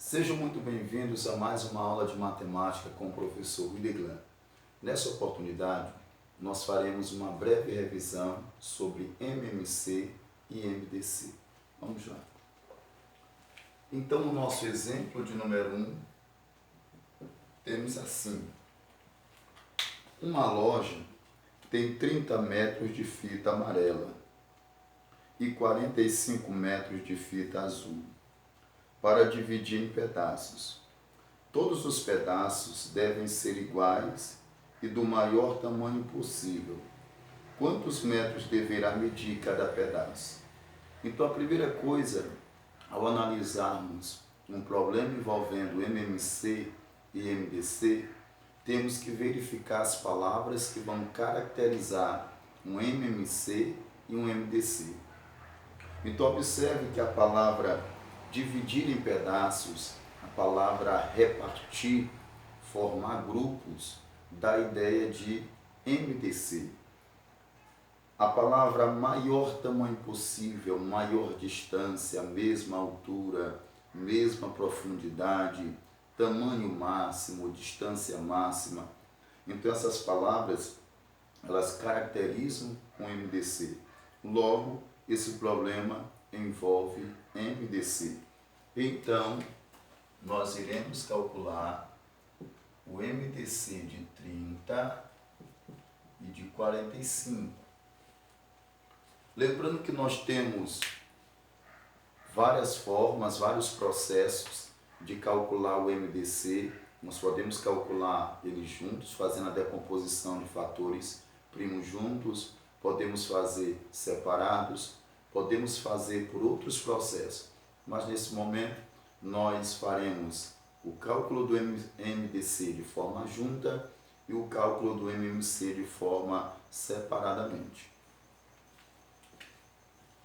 Sejam muito bem-vindos a mais uma aula de matemática com o professor William. Nessa oportunidade, nós faremos uma breve revisão sobre MMC e MDC. Vamos lá. Então, no nosso exemplo de número 1, temos assim. Uma loja tem 30 metros de fita amarela e 45 metros de fita azul para dividir em pedaços. Todos os pedaços devem ser iguais e do maior tamanho possível. Quantos metros deverá medir cada pedaço? Então, a primeira coisa, ao analisarmos um problema envolvendo MMC e MDC, temos que verificar as palavras que vão caracterizar um MMC e um MDC. Então, observe que a palavra dividir em pedaços, a palavra repartir, formar grupos, dá a ideia de MDC. A palavra maior tamanho possível, maior distância, mesma altura, mesma profundidade, tamanho máximo, distância máxima. Então essas palavras, elas caracterizam o MDC. Logo, esse problema envolve MDC. Então, nós iremos calcular o MDC de 30 e de 45. Lembrando que nós temos várias formas, vários processos de calcular o MDC. Nós podemos calcular eles juntos, fazendo a decomposição de fatores primos juntos, podemos fazer separados, podemos fazer por outros processos. Mas nesse momento nós faremos o cálculo do MDC de forma junta e o cálculo do MMC de forma separadamente.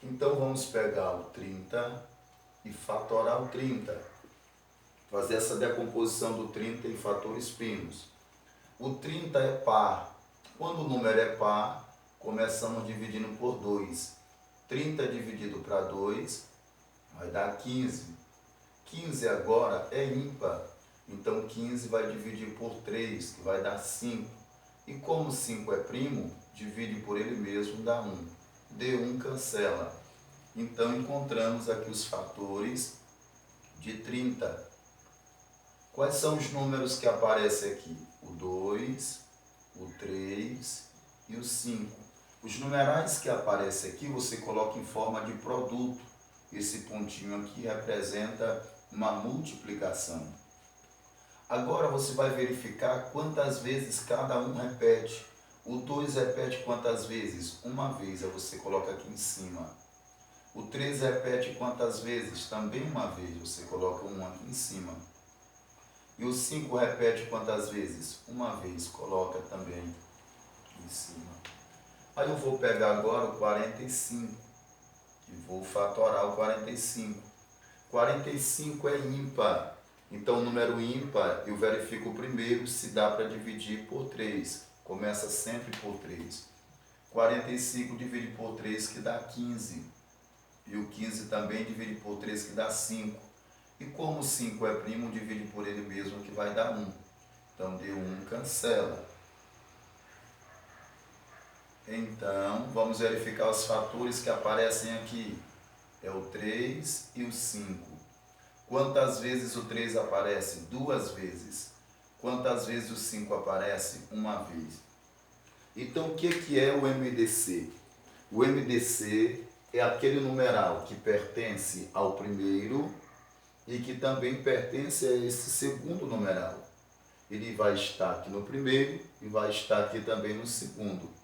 Então vamos pegar o 30 e fatorar o 30. Fazer essa decomposição do 30 em fatores primos. O 30 é par. Quando o número é par, começamos dividindo por 2. 30 dividido para 2 vai dar 15. 15 agora é ímpar. Então 15 vai dividir por 3, que vai dar 5. E como 5 é primo, divide por ele mesmo, dá 1. D1 cancela. Então encontramos aqui os fatores de 30. Quais são os números que aparecem aqui? O 2, o 3 e o 5. Os numerais que aparecem aqui você coloca em forma de produto. Esse pontinho aqui representa uma multiplicação. Agora você vai verificar quantas vezes cada um repete. O 2 repete quantas vezes? Uma vez, aí você coloca aqui em cima. O 3 repete quantas vezes? Também uma vez, você coloca um aqui em cima. E o 5 repete quantas vezes? Uma vez, coloca também em cima. Aí eu vou pegar agora o 45 e vou fatorar o 45. 45 é ímpar. Então, o número ímpar, eu verifico primeiro se dá para dividir por 3. Começa sempre por 3. 45 divide por 3, que dá 15. E o 15 também divide por 3, que dá 5. E como 5 é primo, divide por ele mesmo, que vai dar 1. Então, D1 cancela. Então, vamos verificar os fatores que aparecem aqui. É o 3 e o 5. Quantas vezes o 3 aparece? 2 vezes. Quantas vezes o 5 aparece? Uma vez. Então, o que é o MDC? O MDC é aquele numeral que pertence ao primeiro e que também pertence a esse segundo numeral. Ele vai estar aqui no primeiro e vai estar aqui também no segundo.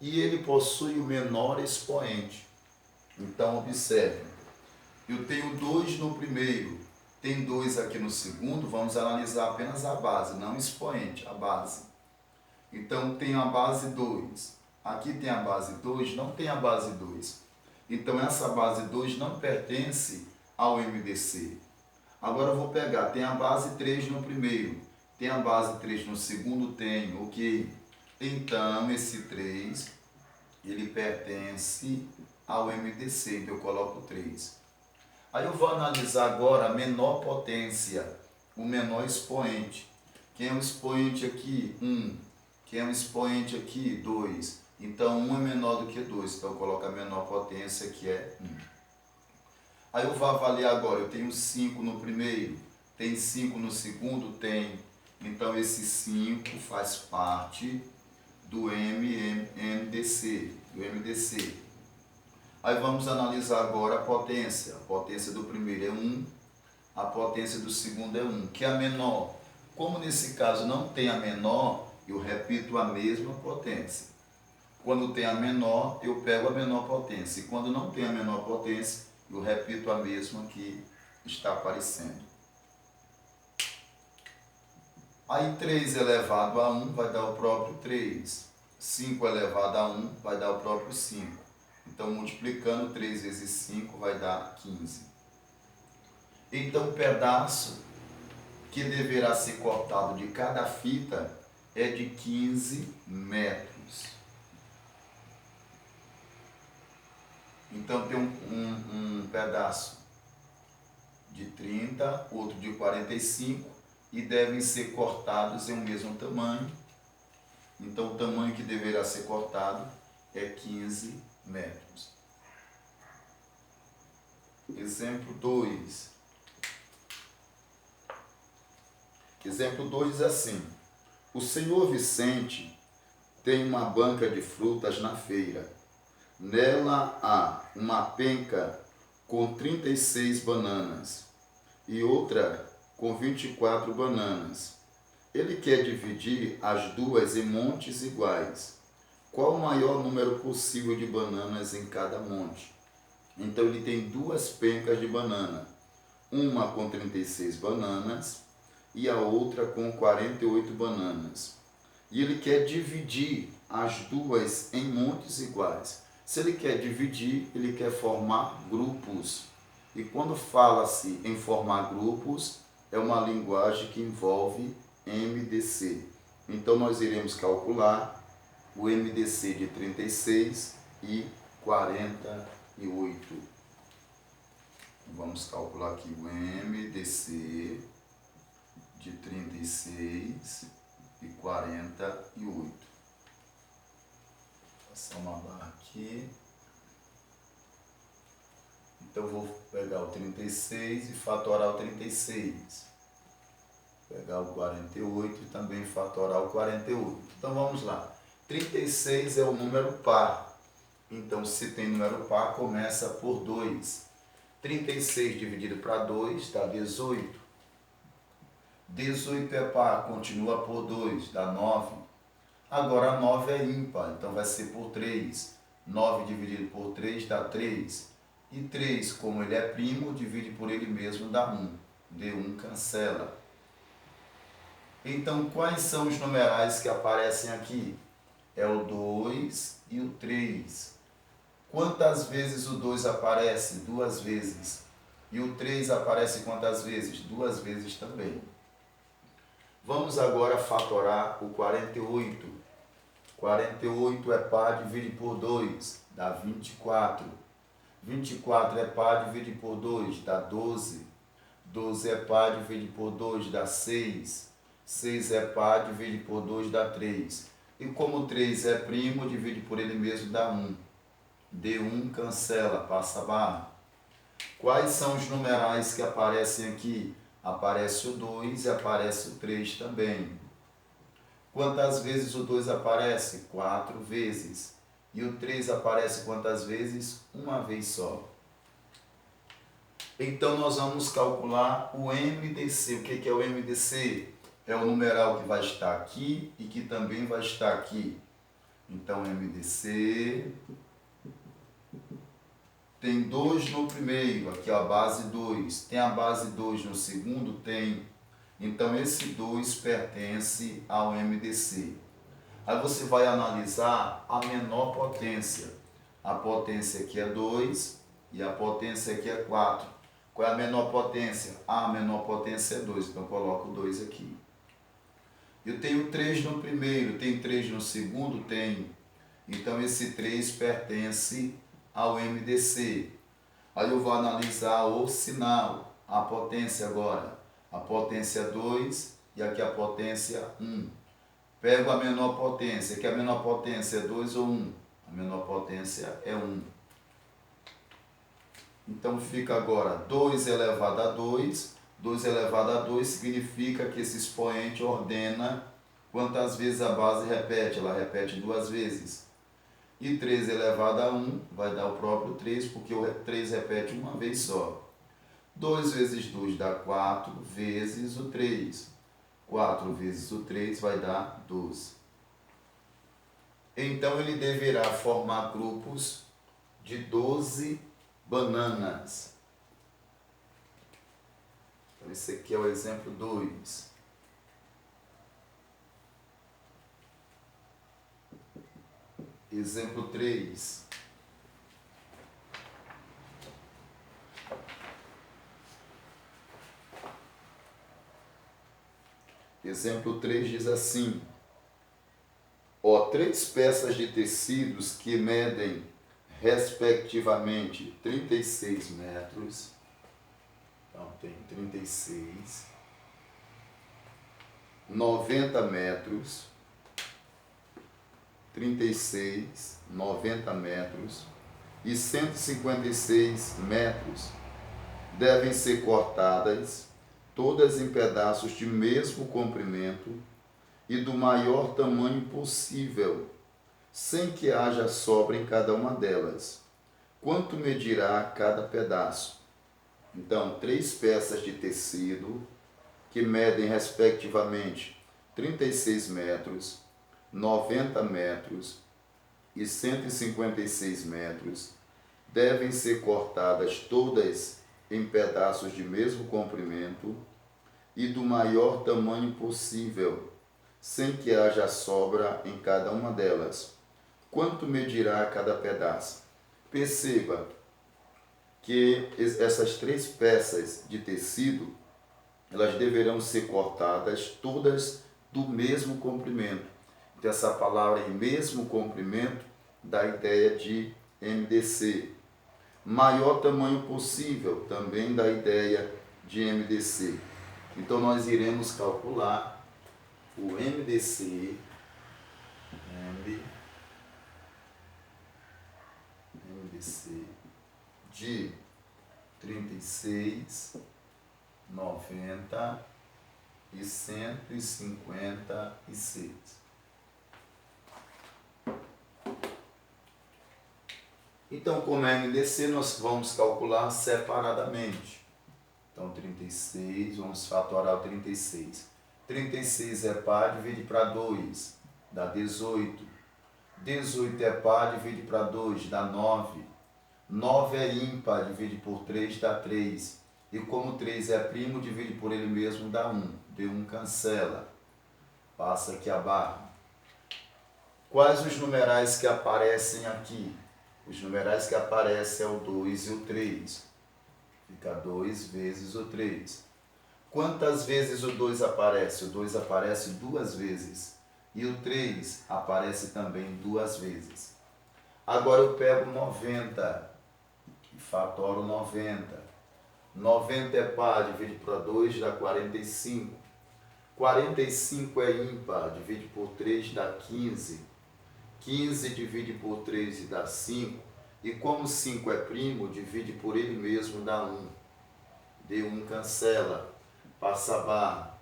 E ele possui o menor expoente. Então, observe. Eu tenho 2 no primeiro, tem 2 aqui no segundo, vamos analisar apenas a base, não o expoente, a base. Então, tem a base 2. Aqui tem a base 2, não tem a base 2. Então, essa base 2 não pertence ao MDC. Agora, eu vou pegar, tem a base 3 no primeiro, tem a base 3 no segundo, tem, ok? Então, esse 3, ele pertence ao MDC, então eu coloco 3. Aí eu vou analisar agora a menor potência, o menor expoente. Quem é o expoente aqui? 1. Quem é o expoente aqui? 2. Então 1 é menor do que 2, então coloca a menor potência que é 1. Aí eu vou avaliar agora, eu tenho 5 no primeiro, tem 5 no segundo? Tem. Então esse 5 faz parte do MDC. Aí vamos analisar agora a potência. A potência do primeiro é 1, a potência do segundo é 1, que é a menor. Como nesse caso não tem a menor, eu repito a mesma potência. Quando tem a menor, eu pego a menor potência. E quando não tem a menor potência, eu repito a mesma que está aparecendo. Aí 3 elevado a 1 vai dar o próprio 3. 5 elevado a 1 vai dar o próprio 5. Então, multiplicando 3 vezes 5 vai dar 15. Então, o pedaço que deverá ser cortado de cada fita é de 15 metros. Então tem um pedaço de 30, outro de 45 e devem ser cortados em um mesmo tamanho. Então o tamanho que deverá ser cortado é 15 metros. Exemplo 2. Exemplo 2 diz assim: o senhor Vicente tem uma banca de frutas na feira. Nela há uma penca com 36 bananas e outra com 24 bananas. Ele quer dividir as duas em montes iguais. Qual o maior número possível de bananas em cada monte? Então ele tem duas pencas de banana, uma com 36 bananas e a outra com 48 bananas. E ele quer dividir as duas em montes iguais. Se ele quer dividir, ele quer formar grupos. E quando fala-se em formar grupos, é uma linguagem que envolve MDC. Então nós iremos calcular o MDC de 36 e 48. Vamos calcular aqui o MDC de 36 e 48. Passar uma barra aqui. Então eu vou pegar o 36 e fatorar o 36. Pegar o 48 e também fatorar o 48. Então vamos lá. 36 é o número par. Então se tem número par, começa por 2. 36 dividido para 2 dá 18. 18 é par, continua por 2, dá 9. Agora 9 é ímpar, então vai ser por 3. 9 dividido por 3 dá 3. E 3, como ele é primo, divide por ele mesmo dá 1. D1 cancela. Então, quais são os numerais que aparecem aqui? É o 2 e o 3. Quantas vezes o 2 aparece? 2 vezes. E o 3 aparece quantas vezes? 2 vezes também. Vamos agora fatorar o 48. 48 é par, divide por 2, dá 24. 24 é par, divide por 2, dá 12. 12 é par, divide por 2, dá 6. 6 é par, divide por 2, dá 3. E como 3 é primo, divide por ele mesmo, dá 1. D1 cancela, passa a barra. Quais são os numerais que aparecem aqui? Aparece o 2 e aparece o 3 também. Quantas vezes o 2 aparece? 4 vezes. E o 3 aparece quantas vezes? Uma vez só. Então nós vamos calcular o MDC. O que é o MDC? É o numeral que vai estar aqui e que também vai estar aqui. Então MDC tem 2 no primeiro, aqui ó, a base 2. Tem a base 2 no segundo? Tem. Então esse 2 pertence ao MDC. Aí você vai analisar a menor potência. A potência aqui é 2 e a potência aqui é 4. Qual é a menor potência? A menor potência é 2, então eu coloco 2 aqui. Eu tenho 3 no primeiro, tem 3 no segundo? Tem. Então esse 3 pertence ao MDC. Aí eu vou analisar o sinal, a potência agora. A potência 2 e aqui a potência 1. Pego a menor potência, que a menor potência é 2 ou 1? A menor potência é 1. Então fica agora 2 elevado a 2. 2 elevado a 2 significa que esse expoente ordena quantas vezes a base repete. Ela repete 2 vezes. E 3 elevado a 1 vai dar o próprio 3, porque o 3 repete uma vez só. 2 vezes 2 dá 4 vezes o 3. 4 vezes o 3 vai dar 12. Então ele deverá formar grupos de 12 bananas. Então esse aqui é o exemplo 2. Exemplo 3. Exemplo 3 diz assim: 3 peças de tecidos que medem respectivamente 36 metros. Então tem 36, 90 metros, 36, 90 metros e 156 metros devem ser cortadas, todas em pedaços de mesmo comprimento e do maior tamanho possível, sem que haja sobra em cada uma delas. Quanto medirá cada pedaço? Então, 3 peças de tecido que medem respectivamente 36 metros, 90 metros e 156 metros devem ser cortadas todas em pedaços de mesmo comprimento e do maior tamanho possível, sem que haja sobra em cada uma delas. Quanto medirá cada pedaço? Perceba que essas 3 peças de tecido, elas deverão ser cortadas todas do mesmo comprimento. Então essa palavra em mesmo comprimento dá a ideia de MDC. Maior tamanho possível também dá a ideia de MDC. Então nós iremos calcular o MDC, MDC de 36, 90 e 156. Então, como é MDC, nós vamos calcular separadamente. Então, 36, vamos fatorar o 36. 36 é par, divide para 2, dá 18. 18 é par, divide para 2, dá 9. 9 é ímpar, divide por 3, dá 3. E como 3 é primo, divide por ele mesmo, dá 1. Deu 1, cancela. Passa aqui a barra. Quais os numerais que aparecem aqui? Os numerais que aparecem é o 2 e o 3. Fica 2 vezes o 3. Quantas vezes o 2 aparece? O 2 aparece 2 vezes. E o 3 aparece também 2 vezes. Agora eu pego 90 e fatoro 90. 90 é par, divide por 2, dá 45. 45 é ímpar, divide por 3, dá 15. 15 divide por 3 e dá 5. E como 5 é primo, divide por ele mesmo, dá 1. Deu 1, cancela. Passa a barra.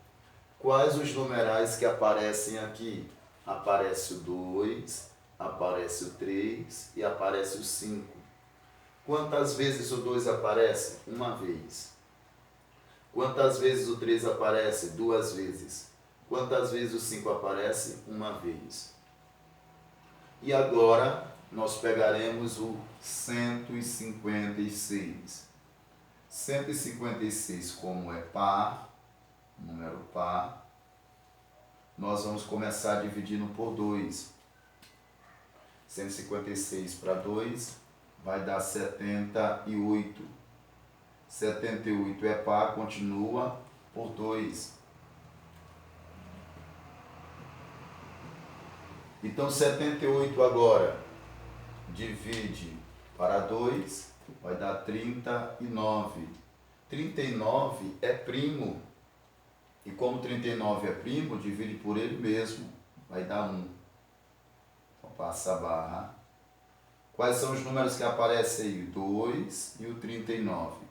Quais os numerais que aparecem aqui? Aparece o 2, aparece o 3 e aparece o 5. Quantas vezes o 2 aparece? Uma vez. Quantas vezes o 3 aparece? 2 vezes. Quantas vezes o 5 aparece? Uma vez. E agora nós pegaremos o 156. 156, como é par, número par, nós vamos começar dividindo por 2. 156 para 2 vai dar 78. 78 é par, continua por 2. Então 78 agora divide para 2 vai dar 39. 39 é primo. E como 39 é primo, divide por ele mesmo, vai dar 1. Então passa a barra. Quais são os números que aparecem aí? 2 e o 39.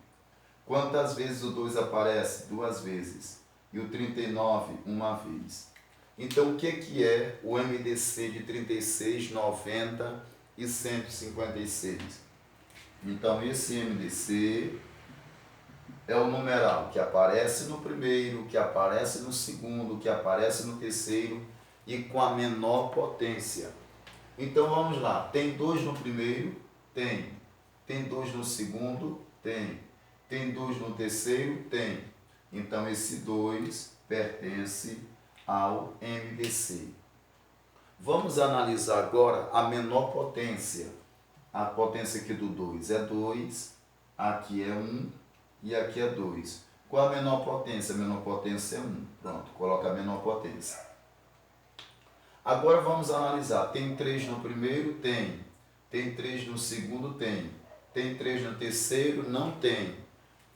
Quantas vezes o 2 aparece? 2 vezes. E o 39, uma vez. Então, o que é o MDC de 36, 90 e 156? Então, esse MDC é o numeral que aparece no primeiro, que aparece no segundo, que aparece no terceiro e com a menor potência. Então, vamos lá. Tem 2 no primeiro? Tem. Tem 2 no segundo? Tem. Tem 2 no terceiro? Tem. Então, esse 2 pertence ao MDC. Vamos analisar agora a menor potência. A potência aqui do 2 é 2, aqui é 1 e aqui é 2. Qual a menor potência? A menor potência é 1. Pronto, coloca a menor potência. Agora vamos analisar. Tem 3 no primeiro? Tem. Tem 3 no segundo? Tem. Tem 3 no terceiro? Não tem.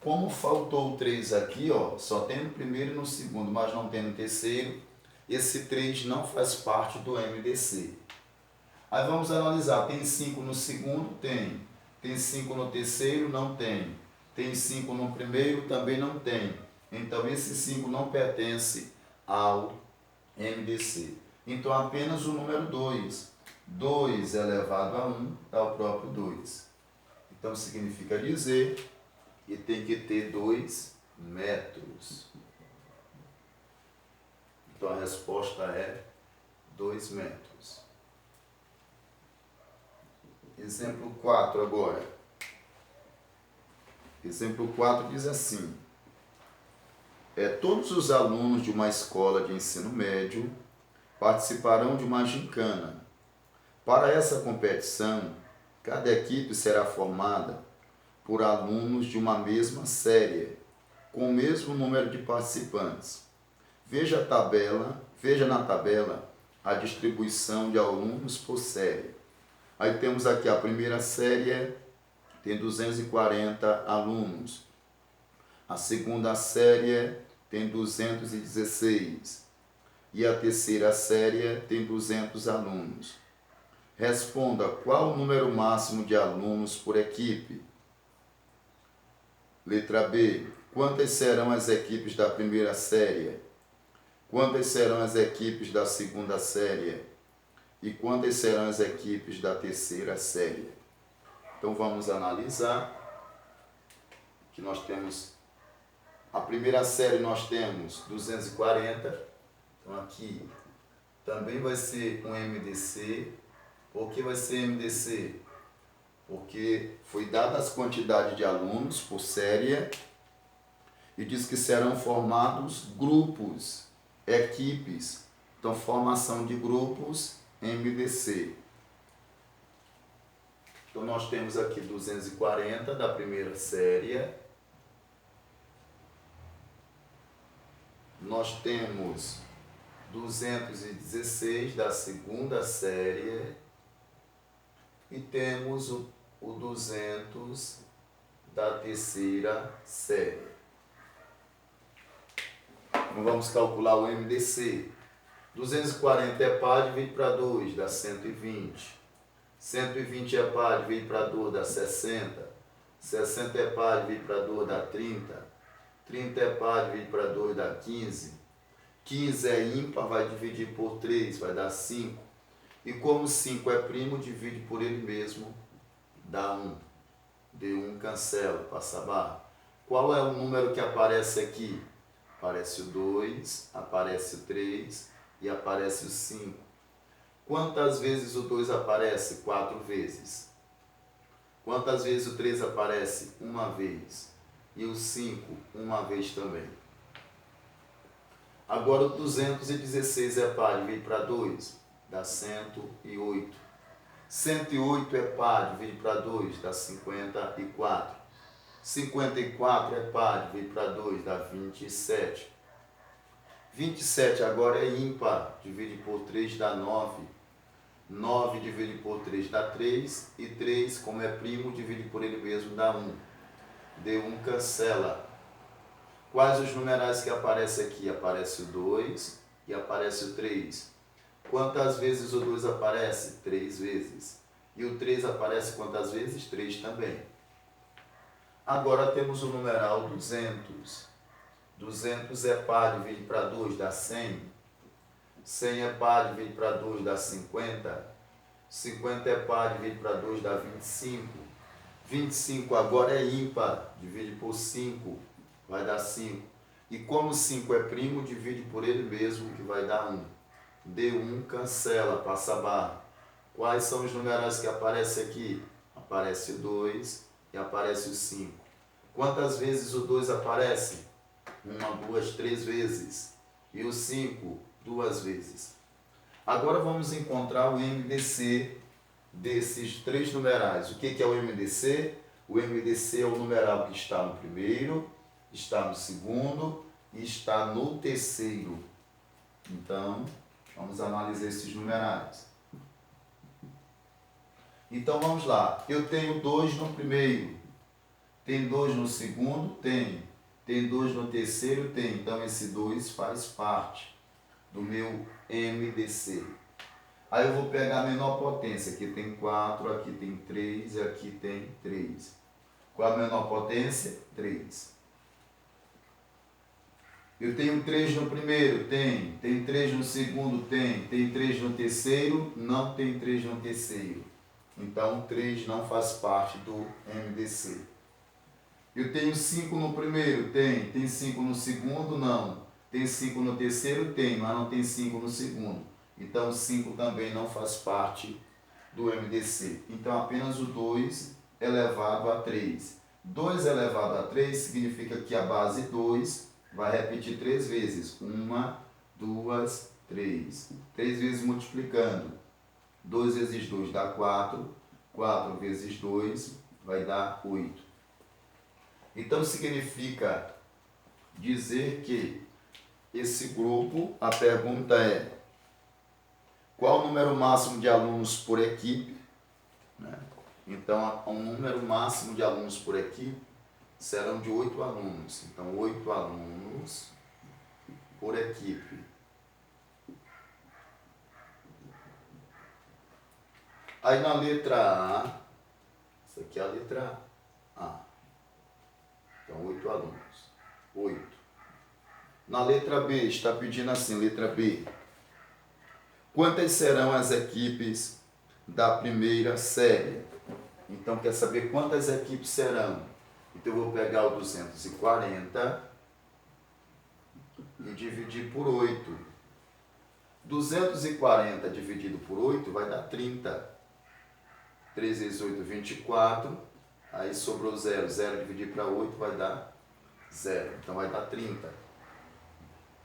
Como faltou o 3 aqui, ó, só tem no primeiro e no segundo, mas não tem no terceiro, esse 3 não faz parte do MDC. Aí vamos analisar, tem 5 no segundo? Tem. Tem 5 no terceiro? Não tem. Tem 5 no primeiro? Também não tem. Então esse 5 não pertence ao MDC. Então apenas o número 2. 2 elevado a 1 dá o próprio 2. Então significa dizer que tem que ter 2 metros. Então a resposta é 2 metros. Exemplo 4 agora. Exemplo 4 diz assim: todos os alunos de uma escola de ensino médio participarão de uma gincana. Para essa competição, cada equipe será formada por alunos de uma mesma série, com o mesmo número de participantes. Veja na tabela a distribuição de alunos por série. Aí temos aqui a primeira série, tem 240 alunos. A segunda série tem 216. E a terceira série tem 200 alunos. Responda qual o número máximo de alunos por equipe. Letra B. Quantas serão as equipes da primeira série? Quantas serão as equipes da segunda série? E quantas serão as equipes da terceira série? Então vamos analisar. Que nós temos a primeira série, nós temos 240. Então aqui também vai ser um MDC. Por que vai ser MDC? Porque foi dada as quantidades de alunos por série e diz que serão formados grupos, equipes. Então, formação de grupos, MDC. Então, nós temos aqui 240 da primeira série. Nós temos 216 da segunda série. E temos o 200 da terceira série. Então vamos calcular o MDC. 240 é par, divide para 2, dá 120. 120 é par, divide para 2, dá 60. 60 é par, divide para 2, dá 30. 30 é par, divide para 2, dá 15. 15 é ímpar, vai dividir por 3, vai dar 5. E como 5 é primo, divide por ele mesmo, dá 1. Deu 1, cancela, passa a barra. Qual é o número que aparece aqui? Aparece o 2, aparece o 3 e aparece o 5. Quantas vezes o 2 aparece? 4 vezes. Quantas vezes o 3 aparece? 1 vez. E o 5, 1 vez também. Agora o 216 é par, divide para 2. Dá 108. 108 é par, divide para 2, dá 54. 54 é par, divide para 2, dá 27. 27 agora é ímpar, divide por 3, dá 9. 9 divide por 3 dá 3. E 3, como é primo, divide por ele mesmo dá 1. D1 cancela. Quais os numerais que aparecem aqui? Aparece o 2 e aparece o 3. Quantas vezes o 2 aparece? 3 vezes. E o 3 aparece quantas vezes? 3 também. Agora temos o numeral 200. 200 é par, divide para 2, dá 100. 100 é par, divide para 2, dá 50. 50 é par, divide para 2, dá 25. 25 agora é ímpar, divide por 5, vai dar 5. E como 5 é primo, divide por ele mesmo, que vai dar 1. D1 cancela, passa a barra. Quais são os numerais que aparecem aqui? Aparece o 2 e aparece o 5. Quantas vezes o 2 aparece? 1, 2, 3 vezes. E o 5, 2 vezes. Agora vamos encontrar o MDC desses 3 numerais. O que é o MDC? O MDC é o numeral que está no primeiro, está no segundo e está no terceiro. Então, vamos analisar esses numerais. Então, vamos lá. Eu tenho 2 no primeiro. Tem 2 no segundo? Tem. Tem 2 no terceiro? Tem. Então, esse 2 faz parte do meu MDC. Aí eu vou pegar a menor potência. Aqui tem 4, aqui tem 3 e aqui tem 3. Qual a menor potência? 3. Eu tenho 3 no primeiro? Tem. Tem 3 no segundo? Tem. Tem 3 no terceiro? Não tem 3 no terceiro. Então, 3 não faz parte do MDC. Eu tenho 5 no primeiro? Tem. Tem 5 no segundo? Não. Tem 5 no terceiro? Tem, mas não tem 5 no segundo. Então, 5 também não faz parte do MDC. Então, apenas o 2 elevado a 3. 2 elevado a 3 significa que a base 2 vai repetir 3 vezes. 1, 2, 3. 3 vezes multiplicando. 2 vezes 2 dá 4. 4 vezes 2 vai dar 8. Então, significa dizer que esse grupo, a pergunta é: qual o número máximo de alunos por equipe? Então, um número máximo de alunos por equipe serão de 8 alunos. Então, 8 alunos por equipe. Aí na letra A, isso aqui é a letra A. Então, 8 alunos. 8. Na letra B, está pedindo assim, letra B. Quantas serão as equipes da primeira série? Então, quer saber quantas equipes serão? Então, eu vou pegar o 240 e dividir por 8. 240 dividido por 8 vai dar 30. 3 vezes 8, 24. Aí sobrou 0. 0 dividir para 8 vai dar 0. Então, vai dar 30.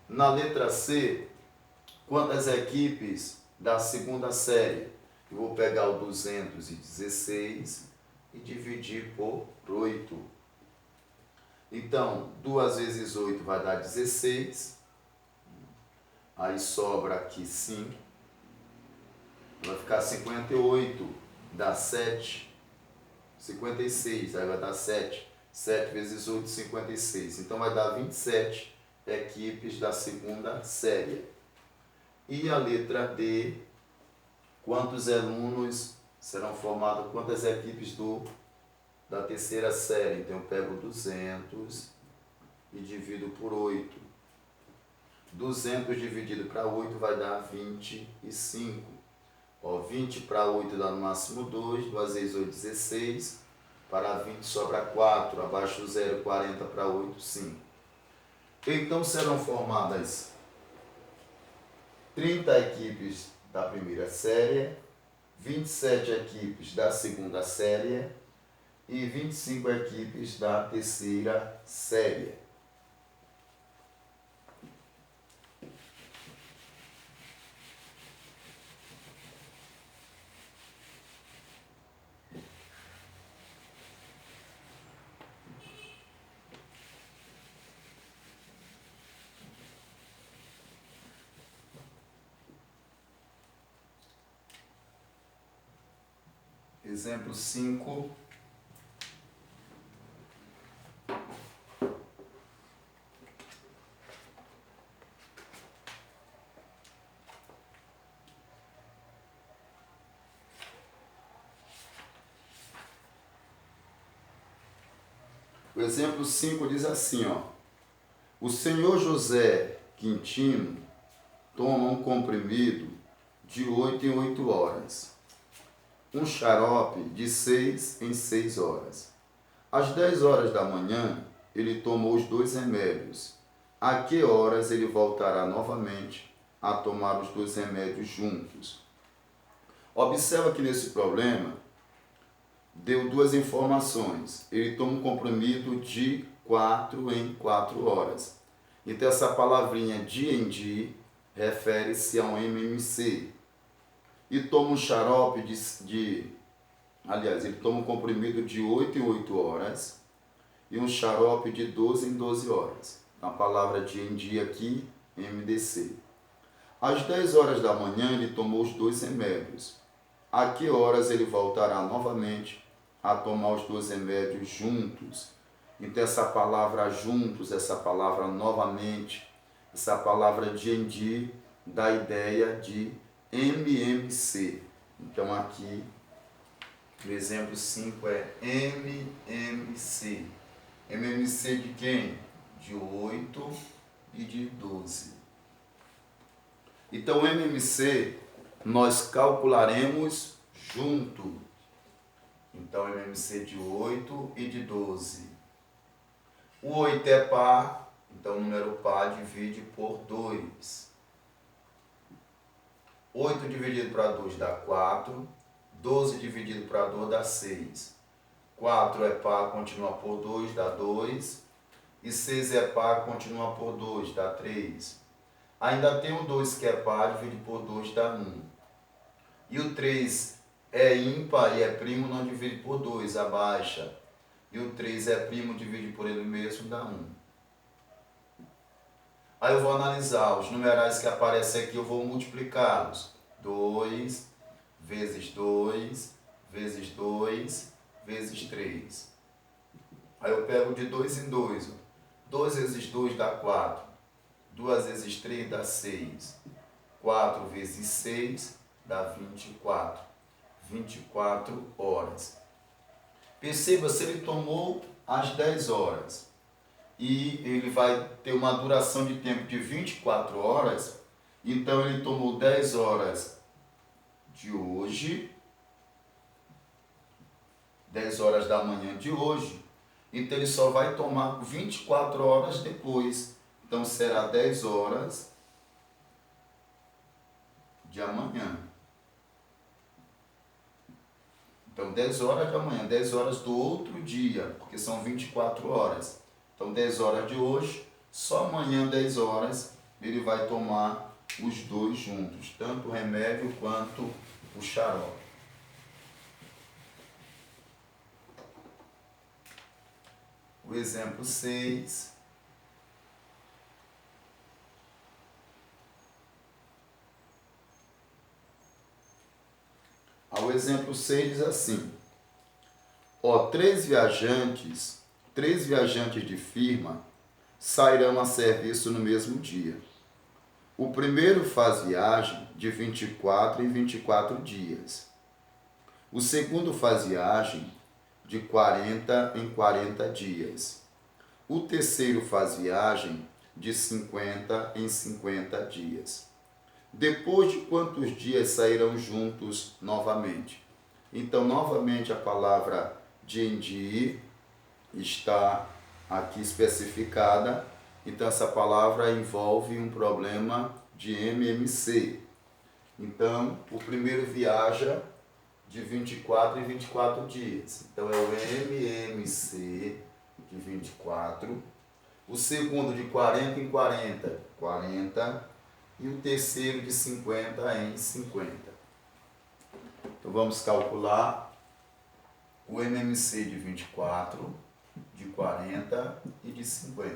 Na letra C, quantas equipes da segunda série? Eu vou pegar o 216 e dividir por 8. Então, 2 vezes 8 vai dar 16. Aí sobra aqui 5. Vai ficar 58. Dá 7. 56. Aí vai dar 7. 7 vezes 8, 56. Então, vai dar 27 equipes da segunda série. E a letra D, quantos alunos serão formados, quantas equipes da terceira série? Então, eu pego 200 e divido por 8. 200 dividido para 8 vai dar 25. 20 para 8 dá no máximo 2. 2 vezes 8, 16. Para 20 sobra 4. Abaixo do 0, 40 para 8, 5. Então, serão formadas 30 equipes da primeira série, 27 equipes da segunda série e 25 equipes da terceira série. Exemplo 5. O exemplo 5 diz assim, ó. O senhor José Quintino toma um comprimido de 8 em 8 horas, um xarope de 6 em 6 horas. Às 10 horas da manhã, ele tomou os 2 remédios. A que horas ele voltará novamente a tomar os 2 remédios juntos? Observa que nesse problema, deu 2 informações. Ele toma um comprimido de 4 em 4 horas. Então, essa palavrinha dia em dia refere-se a um MMC. E toma um xarope ele toma um comprimido de 8 em 8 horas e um xarope de 12 em 12 horas. A palavra dia em dia aqui, MDC. Às 10 horas da manhã, ele tomou os 2 remédios. A que horas ele voltará novamente a tomar os 2 remédios juntos? Então, essa palavra juntos, essa palavra novamente, essa palavra dia em dia, dá a ideia de MMC. Então, aqui, o exemplo 5 é MMC. MMC de quem? De 8 e de 12. Então, MMC nós calcularemos junto. Então, MMC de 8 e de 12. O 8 é par, então o número par divide por 2. 8 dividido para 2 dá 4. 12 dividido para 2 dá 6. 4 é par, continua por 2, dá 2. E 6 é par, continua por 2, dá 3. Ainda tem o 2 que é par, divide por 2, dá 1. E o 3 é ímpar e é primo, não divide por 2, abaixa. E o 3 é primo, divide por ele mesmo, dá 1. Aí eu vou analisar os numerais que aparecem aqui, eu vou multiplicá-los. 2 vezes 2 vezes 2 vezes 3. Aí eu pego de 2 em 2. 2 vezes 2 dá 4. 2 vezes 3 dá 6. 4 vezes 6 dá 24. 24 horas. Perceba, se ele tomou às 10 horas e ele vai ter uma duração de tempo de 24 horas, então ele tomou 10 horas de hoje, 10 horas da manhã de hoje, então ele só vai tomar 24 horas depois. Então será 10 horas de amanhã. Então 10 horas de amanhã, 10 horas do outro dia, porque são 24 horas. Então 10 horas de hoje, só amanhã 10 horas ele vai tomar os 2 juntos, tanto o remédio quanto o xarope. O exemplo 6. O exemplo 6 diz assim: ó, três viajantes de firma sairão a serviço no mesmo dia. O primeiro faz viagem de 24 em 24 dias. O segundo faz viagem de 40 em 40 dias. O terceiro faz viagem de 50 em 50 dias. Depois de quantos dias sairão juntos novamente? Então, novamente, a palavra dia em dia está aqui especificada. Então, essa palavra envolve um problema de MMC. Então, o primeiro viaja de 24 em 24 dias. Então, é o MMC de 24. O segundo de 40 em 40, 40. E o terceiro de 50 em 50. Então vamos calcular o MMC de 24, de 40 e de 50.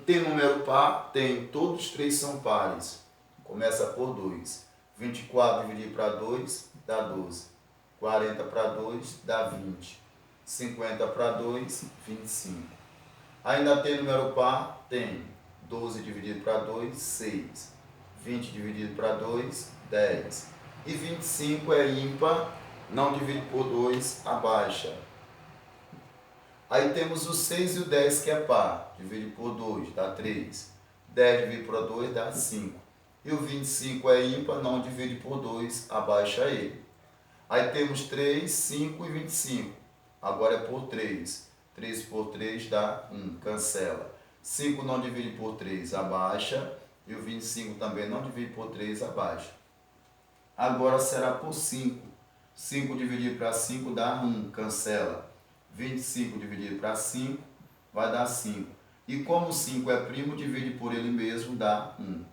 Tem número par? Tem. Todos os três são pares. Começa por 2. 24 dividido para 2 dá 12. 40 para 2 dá 20. 50 para 2, 25. Ainda tem número par? Tem. 12 dividido para 2, 6. 20 dividido para 2, 10. E 25 é ímpar, não divide por 2, abaixa. Aí temos o 6 e o 10 que é par. Divide por 2, dá 3. 10 dividido por 2 dá 5. E o 25 é ímpar, não divide por 2, abaixa ele. Aí temos 3, 5 e 25. Agora é por 3. 3 por 3 dá 1, cancela. 5 não divide por 3, abaixa. E o 25 também não divide por 3, abaixa. Agora será por 5. 5 dividido para 5 dá 1, cancela. 25 dividido para 5 vai dar 5. E como 5 é primo, divide por ele mesmo, dá 1.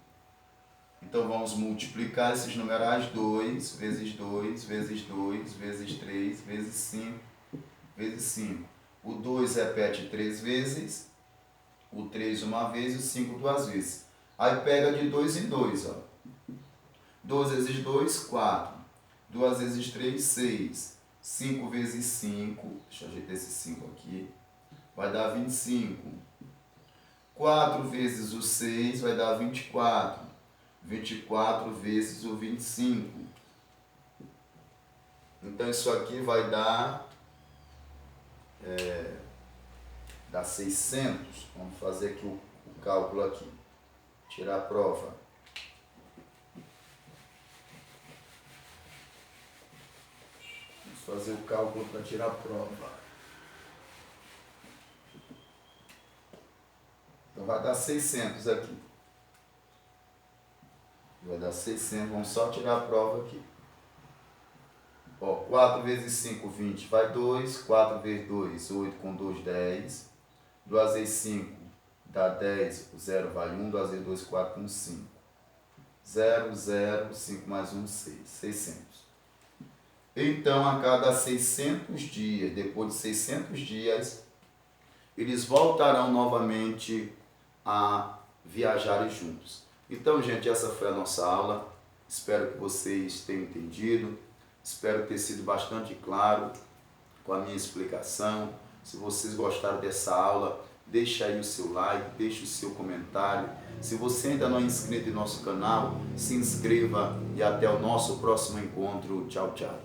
Então vamos multiplicar esses numerais 2 vezes 2 vezes 2 vezes 3 vezes 5 vezes 5. O 2 repete 3 vezes, o 3 uma vez e o 5 duas vezes. Aí pega de 2 em 2, ó. 2 vezes 2, 4. 2 vezes 3, 6. 5 vezes 5, deixa eu ajeitar esse 5 aqui, vai dar 25. 4 vezes o 6 vai dar 24. 24 vezes o 25. Então isso aqui vai dar, dá 600. Vamos fazer aqui o cálculo aqui. Tirar a prova. Vamos fazer o cálculo para tirar a prova. Então vai dar 600 aqui. Vai dar 600, vamos só tirar a prova aqui. Ó, 4 vezes 5, 20, vai 2. 4 vezes 2, 8, com 2, 10. 2 vezes 5, dá 10, o 0 vai 1. 2 vezes 2, 4, com 5. 0, 0, 5 mais 1, 6. 600. Então, a cada 600 dias, depois de 600 dias, eles voltarão novamente a viajarem juntos. Então, gente, essa foi a nossa aula. Espero que vocês tenham entendido. Espero ter sido bastante claro com a minha explicação. Se vocês gostaram dessa aula, deixa aí o seu like, deixa o seu comentário. Se você ainda não é inscrito em nosso canal, se inscreva e até o nosso próximo encontro. Tchau, tchau.